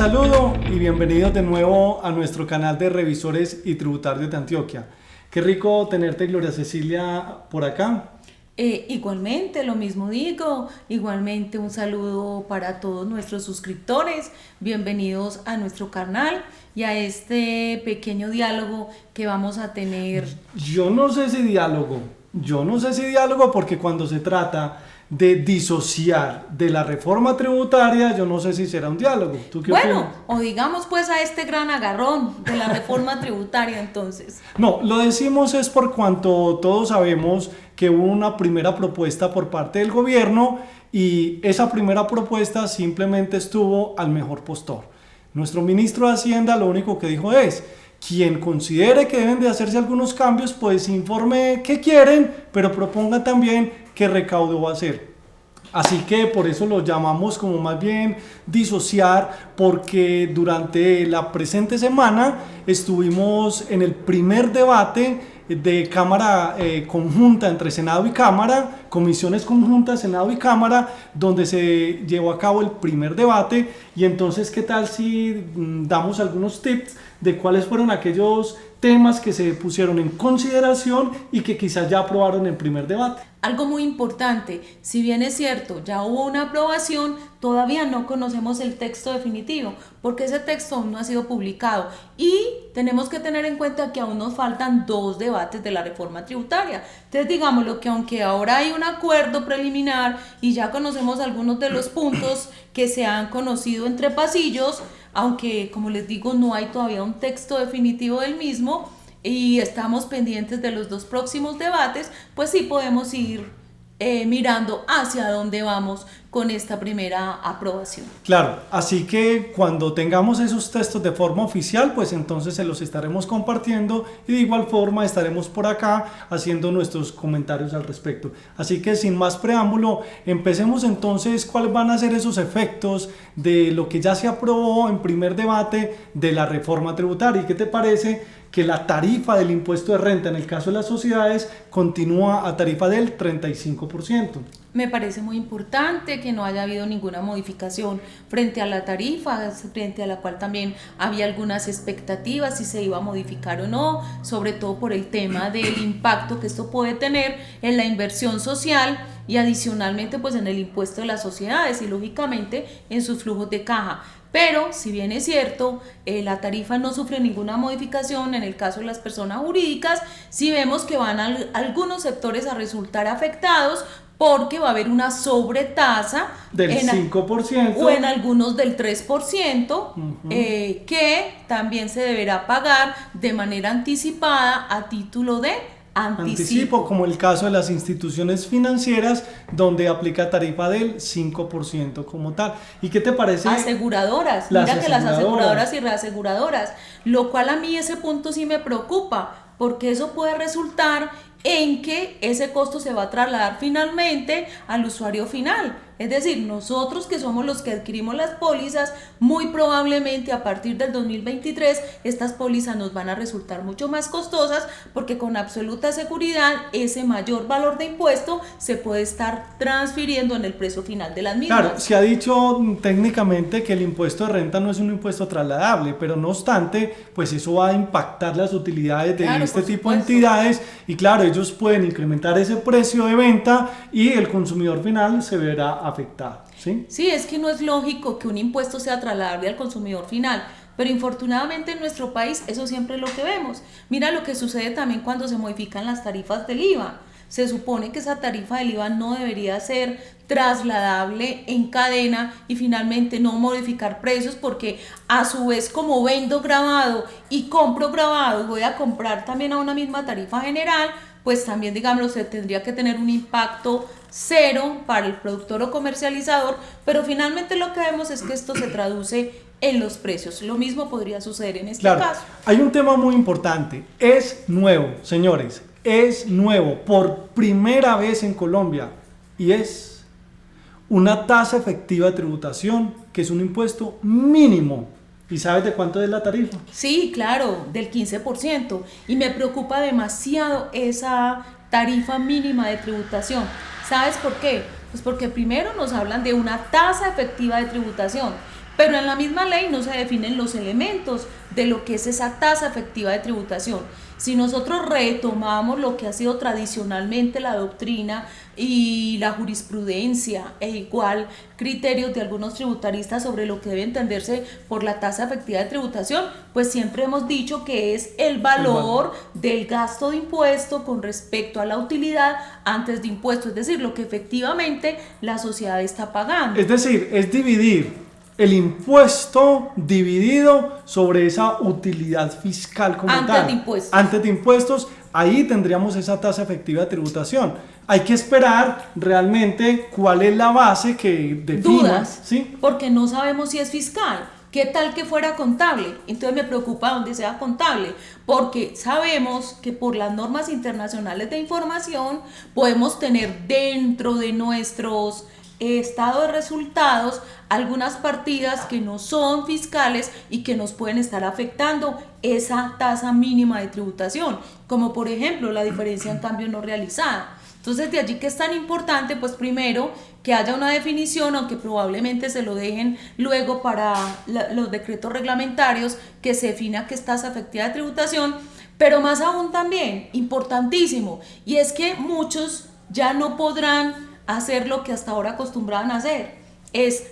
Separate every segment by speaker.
Speaker 1: saludo y bienvenidos de nuevo a nuestro canal de revisores y tributarios de Antioquia. Qué rico tenerte, Gloria Cecilia, por acá.
Speaker 2: Igualmente, lo mismo digo, igualmente un saludo para todos nuestros suscriptores, bienvenidos a nuestro canal y a este pequeño diálogo que vamos a tener.
Speaker 1: Yo no sé si diálogo porque cuando se trata de disociar de la reforma tributaria, yo no sé si será un diálogo. ¿Tú qué opinas?
Speaker 2: O digamos pues a este gran agarrón de la reforma tributaria entonces.
Speaker 1: No, lo decimos es por cuanto todos sabemos que hubo una primera propuesta por parte del gobierno y esa primera propuesta simplemente estuvo al mejor postor. Nuestro ministro de Hacienda lo único que dijo es: quien considere que deben de hacerse algunos cambios, pues informe qué quieren, pero proponga también qué recaudo va a hacer. Así que por eso lo llamamos como más bien disociar, porque durante la presente semana estuvimos en el primer debate de Cámara conjunta entre Senado y Cámara, comisiones conjuntas, Senado y Cámara, donde se llevó a cabo el primer debate. Y entonces, ¿qué tal si damos algunos tips de cuáles fueron aquellos temas que se pusieron en consideración y que quizás ya aprobaron en el primer debate?
Speaker 2: Algo muy importante, si bien es cierto, ya hubo una aprobación, todavía no conocemos el texto definitivo, porque ese texto aún no ha sido publicado y tenemos que tener en cuenta que aún nos faltan 2 debates de la reforma tributaria. Entonces, digámoslo que aunque ahora hay un acuerdo preliminar y ya conocemos algunos de los puntos que se han conocido entre pasillos, aunque como les digo no hay todavía un texto definitivo del mismo y estamos pendientes de los 2 próximos debates, pues sí podemos ir mirando hacia dónde vamos con esta primera aprobación.
Speaker 1: Claro, así que cuando tengamos esos textos de forma oficial, pues entonces se los estaremos compartiendo y de igual forma estaremos por acá haciendo nuestros comentarios al respecto. Así que sin más preámbulo, empecemos entonces cuáles van a ser esos efectos de lo que ya se aprobó en primer debate de la reforma tributaria. ¿Y qué te parece que la tarifa del impuesto de renta en el caso de las sociedades continúa a tarifa del 35%?
Speaker 2: Me parece muy importante que no haya habido ninguna modificación frente a la tarifa, frente a la cual también había algunas expectativas si se iba a modificar o no, sobre todo por el tema del impacto que esto puede tener en la inversión social y adicionalmente pues en el impuesto de las sociedades y lógicamente en sus flujos de caja. Pero si bien es cierto, la tarifa no sufre ninguna modificación en el caso de las personas jurídicas, sí vemos que van algunos sectores a resultar afectados porque va a haber una sobretasa
Speaker 1: del 5%
Speaker 2: o en algunos del 3%, que también se deberá pagar de manera anticipada a título de anticipo,
Speaker 1: como el caso de las instituciones financieras donde aplica tarifa del 5% como tal. ¿Y qué te parece?
Speaker 2: Aseguradoras, mira que las aseguradoras y reaseguradoras, lo cual a mí ese punto sí me preocupa, porque eso puede resultar en que ese costo se va a trasladar finalmente al usuario final. Es decir, nosotros que somos los que adquirimos las pólizas, muy probablemente a partir del 2023 estas pólizas nos van a resultar mucho más costosas porque con absoluta seguridad ese mayor valor de impuesto se puede estar transfiriendo en el precio final de las mismas.
Speaker 1: Claro, se ha dicho técnicamente que el impuesto de renta no es un impuesto trasladable, pero no obstante, pues eso va a impactar las utilidades de este tipo de entidades y claro, ellos pueden incrementar ese precio de venta y el consumidor final se verá afectado.
Speaker 2: Sí, es que no es lógico que un impuesto sea trasladable al consumidor final, pero infortunadamente en nuestro país eso siempre es lo que vemos. Mira lo que sucede también cuando se modifican las tarifas del IVA. Se supone que esa tarifa del IVA no debería ser trasladable en cadena y finalmente no modificar precios, porque a su vez como vendo grabado y compro grabado y voy a comprar también a una misma tarifa general, pues también digamos se tendría que tener un impacto cero para el productor o comercializador, pero finalmente lo que vemos es que esto se traduce en los precios. Lo mismo podría suceder en este caso.
Speaker 1: Hay un tema muy importante, es nuevo, señores, es nuevo por primera vez en Colombia y es una tasa efectiva de tributación, que es un impuesto mínimo. ¿Y sabes de cuánto es la tarifa?
Speaker 2: Sí, claro, del 15%. Y me preocupa demasiado esa tarifa mínima de tributación. ¿Sabes por qué? Pues porque primero nos hablan de una tasa efectiva de tributación, pero en la misma ley no se definen los elementos de lo que es esa tasa efectiva de tributación. Si nosotros retomamos lo que ha sido tradicionalmente la doctrina y la jurisprudencia e igual criterios de algunos tributaristas sobre lo que debe entenderse por la tasa efectiva de tributación, pues siempre hemos dicho que es el valor del gasto de impuesto con respecto a la utilidad antes de impuesto, es decir, lo que efectivamente la sociedad está pagando.
Speaker 1: Es decir, es dividir el impuesto dividido sobre esa utilidad fiscal como
Speaker 2: antes
Speaker 1: tal.
Speaker 2: De impuestos.
Speaker 1: Antes de impuestos, ahí tendríamos esa tasa efectiva de tributación. Hay que esperar realmente cuál es la base que defina.
Speaker 2: Dudas,
Speaker 1: ¿sí?
Speaker 2: Porque no sabemos si es fiscal. ¿Qué tal que fuera contable? Entonces me preocupa donde sea contable, porque sabemos que por las normas internacionales de información podemos tener dentro de nuestros estado de resultados algunas partidas que no son fiscales y que nos pueden estar afectando esa tasa mínima de tributación, como por ejemplo la diferencia en cambio no realizada. Entonces de allí que es tan importante, pues primero que haya una definición, aunque probablemente se lo dejen luego para los decretos reglamentarios, que se defina qué es tasa efectiva de tributación, pero más aún también, importantísimo, y es que muchos ya no podrán hacer lo que hasta ahora acostumbraban a hacer, es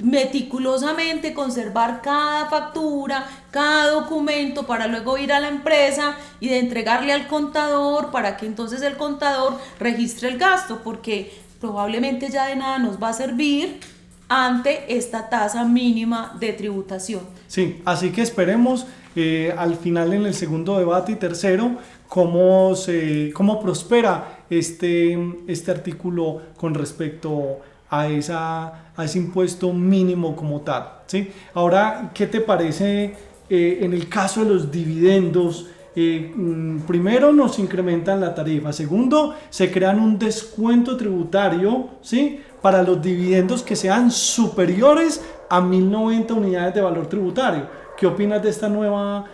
Speaker 2: meticulosamente conservar cada factura, cada documento para luego ir a la empresa y de entregarle al contador para que entonces el contador registre el gasto, porque probablemente ya de nada nos va a servir ante esta tasa mínima de tributación.
Speaker 1: Sí, así que esperemos al final en el segundo debate y tercero cómo prospera este artículo con respecto a ese impuesto mínimo como tal, ¿sí? Ahora, ¿qué te parece en el caso de los dividendos? Primero, nos incrementan la tarifa. Segundo, se crean un descuento tributario, ¿sí?, para los dividendos que sean superiores a 1090 unidades de valor tributario. ¿Qué opinas de esta nueva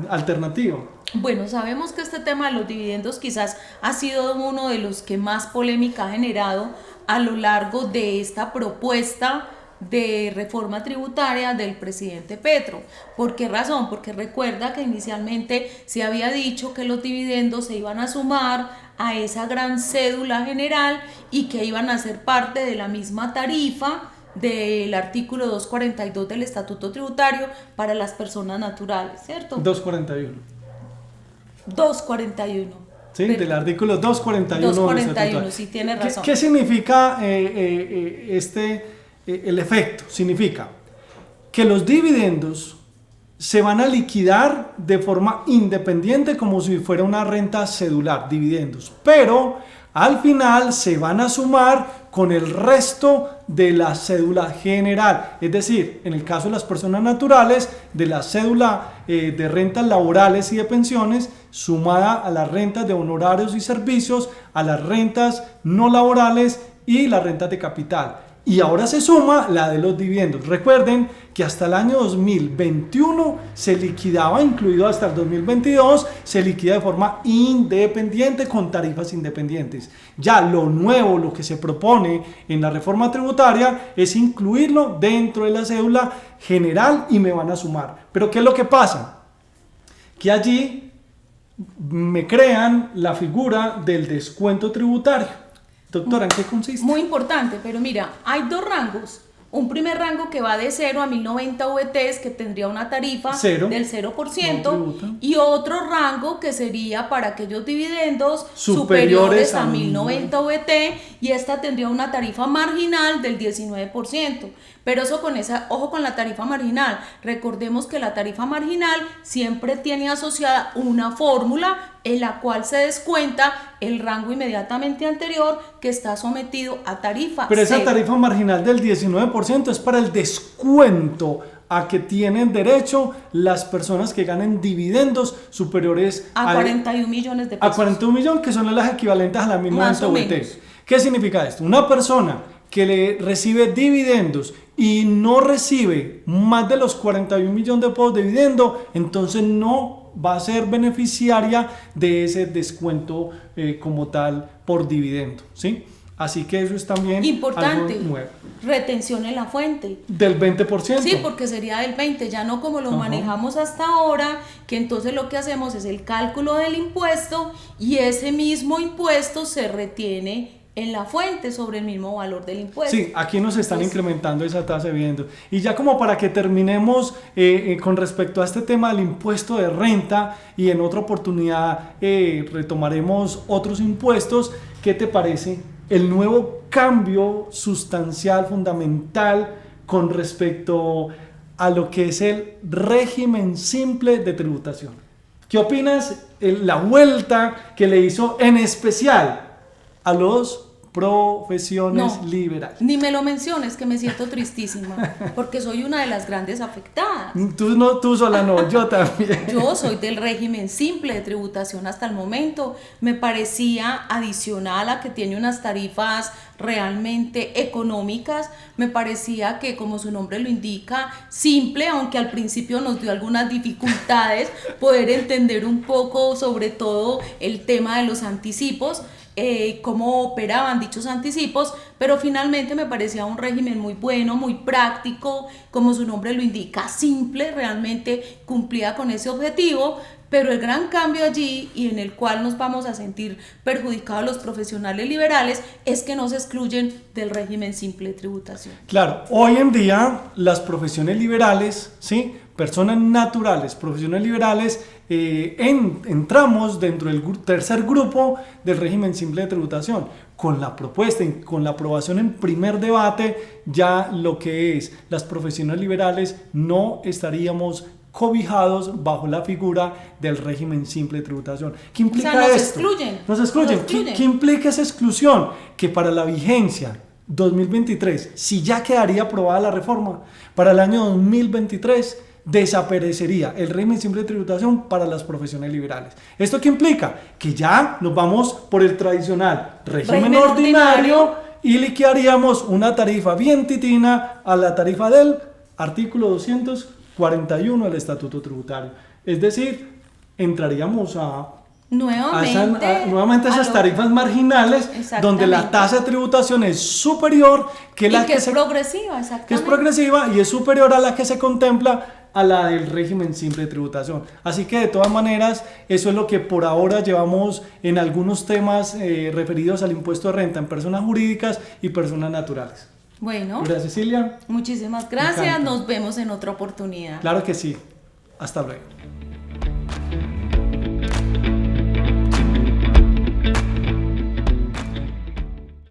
Speaker 1: alternativa?
Speaker 2: Bueno, sabemos que este tema de los dividendos quizás ha sido uno de los que más polémica ha generado a lo largo de esta propuesta de reforma tributaria del presidente Petro. ¿Por qué razón? Porque recuerda que inicialmente se había dicho que los dividendos se iban a sumar a esa gran cédula general y que iban a ser parte de la misma tarifa del artículo 242 del Estatuto Tributario para las personas naturales, ¿cierto?
Speaker 1: 241.
Speaker 2: 241.
Speaker 1: Sí, del artículo 241.
Speaker 2: 241, sí, tiene razón.
Speaker 1: ¿Qué significa el efecto? Significa que los dividendos se van a liquidar de forma independiente como si fuera una renta cedular, dividendos, pero al final se van a sumar con el resto de la cédula general, es decir, en el caso de las personas naturales, de la cédula de rentas laborales y de pensiones, sumada a las rentas de honorarios y servicios, a las rentas no laborales y las rentas de capital. Y ahora se suma la de los dividendos. Recuerden que hasta el año 2021 se liquidaba, incluido hasta el 2022, se liquida de forma independiente con tarifas independientes. Ya lo nuevo, lo que se propone en la reforma tributaria es incluirlo dentro de la cédula general y me van a sumar. Pero ¿qué es lo que pasa? Que allí me crean la figura del descuento tributario. Doctora, ¿en qué consiste?
Speaker 2: Muy importante, pero mira, hay dos rangos. Un primer rango que va de 0 a 1090 VTs, que tendría una tarifa del 0%, no, y otro rango que sería para aquellos dividendos superiores a 1090 VT, y esta tendría una tarifa marginal del 19%. Pero eso ojo con la tarifa marginal. Recordemos que la tarifa marginal siempre tiene asociada una fórmula en la cual se descuenta el rango inmediatamente anterior que está sometido a tarifa.
Speaker 1: Pero esa tarifa marginal del 19% es para el descuento a que tienen derecho las personas que ganen dividendos superiores
Speaker 2: a 41 millones de pesos.
Speaker 1: A 41 millones, que son las equivalentes a la misma VT. ¿Qué significa esto? Una persona que le recibe dividendos y no recibe más de los 41 millones de pesos de dividendo, entonces no va a ser beneficiaria de ese descuento como tal por dividendo, ¿sí? Así que eso es también
Speaker 2: importante,
Speaker 1: algo nuevo.
Speaker 2: Retención en la fuente.
Speaker 1: Del 20%.
Speaker 2: Sí, porque sería del 20%, ya no como lo manejamos hasta ahora, que entonces lo que hacemos es el cálculo del impuesto y ese mismo impuesto se retiene en la fuente sobre el mismo valor del impuesto.
Speaker 1: Sí, aquí nos están incrementando esa tasa de vivienda. Y ya como para que terminemos con respecto a este tema del impuesto de renta y en otra oportunidad retomaremos otros impuestos, ¿qué te parece el nuevo cambio sustancial, fundamental con respecto a lo que es el régimen simple de tributación? ¿Qué opinas la vuelta que le hizo en especial a los profesiones liberales?
Speaker 2: Ni me lo menciones, que me siento tristísima, porque soy una de las grandes afectadas.
Speaker 1: Tú sola no, yo también.
Speaker 2: Yo soy del régimen simple de tributación hasta el momento. Me parecía adicional a que tiene unas tarifas realmente económicas. Me parecía que, como su nombre lo indica, simple, aunque al principio nos dio algunas dificultades poder entender un poco, sobre todo el tema de los anticipos, cómo operaban dichos anticipos, pero finalmente me parecía un régimen muy bueno, muy práctico, como su nombre lo indica, simple, realmente cumplía con ese objetivo. Pero el gran cambio allí, y en el cual nos vamos a sentir perjudicados los profesionales liberales, es que nos excluyen del régimen simple de tributación.
Speaker 1: Claro, hoy en día las profesiones liberales, ¿sí?, personas naturales, profesiones liberales, entramos dentro del tercer grupo del régimen simple de tributación. Con la propuesta, con la aprobación en primer debate, ya lo que es las profesiones liberales no estaríamos cobijados bajo la figura del régimen simple de tributación. ¿Qué implica
Speaker 2: nos
Speaker 1: esto? Nos excluyen. ¿Qué implica esa exclusión? Que para la vigencia 2023, si ya quedaría aprobada la reforma, para el año 2023 desaparecería el régimen simple de tributación para las profesiones liberales. ¿Esto qué implica? Que ya nos vamos por el tradicional régimen ordinario y liquidaríamos una tarifa bien titina a la tarifa del artículo 241 del Estatuto Tributario. Es decir, entraríamos nuevamente a esas tarifas marginales donde la tasa de tributación es superior que la
Speaker 2: que es progresiva, exactamente.
Speaker 1: Que es progresiva y es superior a la que se contempla a la del régimen simple de tributación. Así que de todas maneras, eso es lo que por ahora llevamos en algunos temas referidos al impuesto de renta en personas jurídicas y personas naturales.
Speaker 2: Bueno,
Speaker 1: gracias, Cecilia.
Speaker 2: Muchísimas gracias. Nos vemos en otra oportunidad.
Speaker 1: Claro que sí. Hasta luego.